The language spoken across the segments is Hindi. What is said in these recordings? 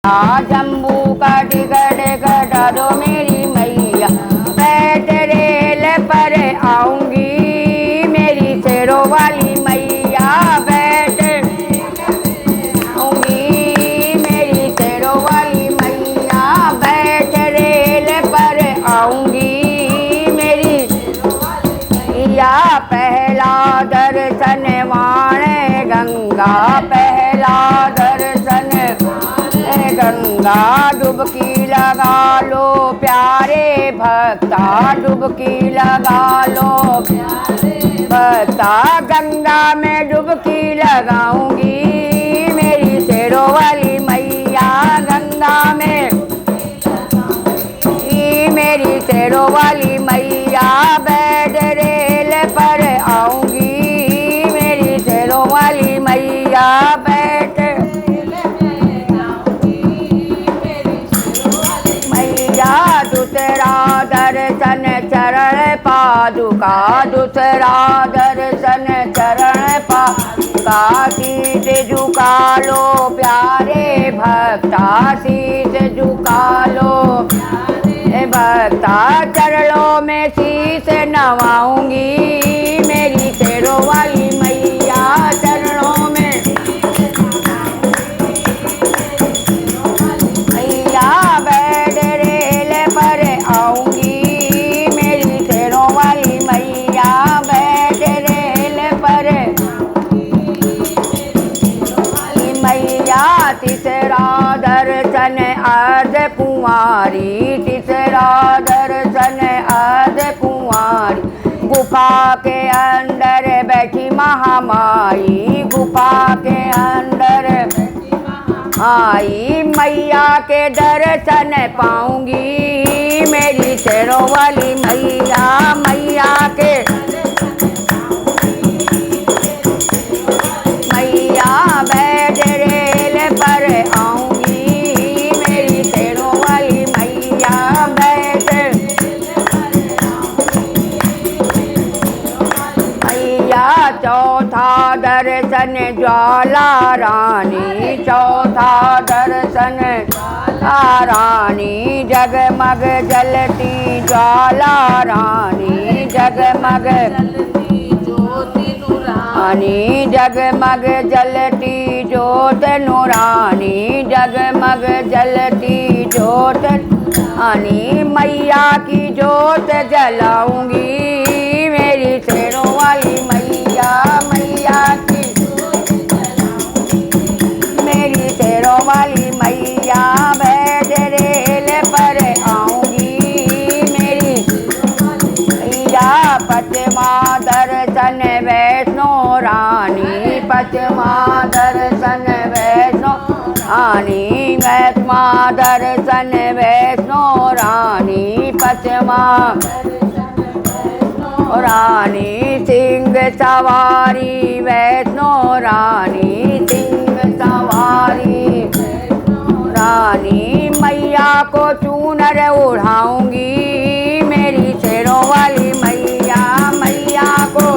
जम्बू का टिकट कटा दो मेरी मैया, बैठ रेल पर आऊंगी मेरी शेरों वाली मैया, बैठ आऊंगी मेरी शेरों वाली मैया, बैठ रेल पर आऊंगी मेरी मैया। पहला दर्शन वाण गंगा, पहला दर्शन गंगा, डुबकी लगा लो प्यारे भक्ता, डुबकी लगा लो भक्ता, गंगा में डुबकी लगाऊंगी मेरी शेरों वाली मैया, गंगा में मेरी शेरों वाली मैया, बैठ रेल पर आऊंगी मेरी शेरों वाली मैया, बैठ दूसरा दर्शन चरण पादुका, दूसरा दर्शन चरण पादुका, शीश झुका लो प्यारे भक्ता, शीश झुका लो भक्ता, चरणों में शीश नवाऊंगी मेरी शेरों वाली मैया, चरणों में मैया, बैठ रेल पर आऊंगी मेरी शेरों वाली मैया, बैठ रेल पर मैया। तीसरा दर्शन अर्ध कुंवारी, तीसरा दर्शन अर्ध कुंवारी, गुफा के अंदर बैठी महामाई, गुफा के अंदर आई मैया के दर्शन पाऊंगी मेरी शेरों वाली मैया, मैया के मैया, बैठ रेल पर आऊंगी मेरी शेरों वाली मैया, बैठ मैया। चौथा दर्शन ज्वाला रानी, चौथा दर्शन रानी, जगमग जलती ज्वाला रानी, जगमग रानी, जगमग जलती ज्योत नूरानी, जगमग जलती ज्योत रानी, मैया की ज्योत जलाऊंगी मेरी शेरों वाली मैया, मैया की मेरी शेरों वाली मैया, बैठ रेल पर आऊंगी मेरी मैया। पचमा दर्शन वैष्णो रानी, पचमा दर्शन वैष्णो रानी, वैष्णो दर्शन वैष्णो रानी, पचमा रानी, सिंह सवारी वैष्णो रानी, सिंह सवारी रानी, मैया को चूनर उड़ाऊंगी मेरी शेरों वाली मैया, मैया को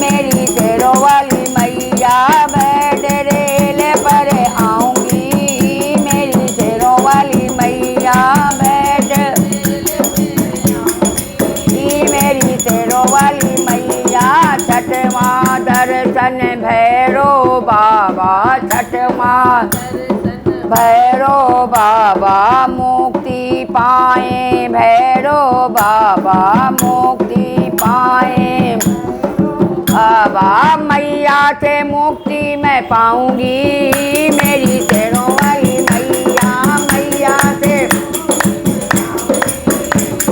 मेरी शेरों वाली मैया, बैठ रेल पर आऊंगी मेरी शेरों वाली मैया, बैठ मेरी शेरों वाली मैया। छठवां दर्शन भैरो बाबा, छठवां भैरो बाबा, मुक्ति पाए भैरो बाबा, मुक्ति पाए बाबा, मैया से मुक्ति मैं पाऊंगी मेरी शेरों वाली मैया, मैया से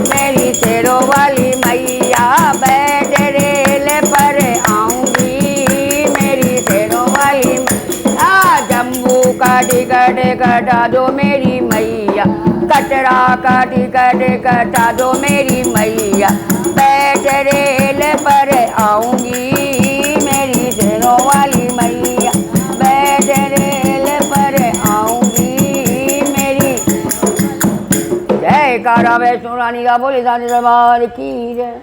मेरी शेरों वाली मैया, बैठ रेल पर आऊंगी मेरी शेरों वाली मैया। जम्बू का टिकट कटा दो मेरी मैया, कटरा का टिकट कटा दो मेरी मैया, बैठ रेल पर आऊंगी मेरी शेरों वाली मैया, बैठ रेल पर आऊंगी मेरी। जय कारा वैष्णो रानी का बोले दरबार की जय।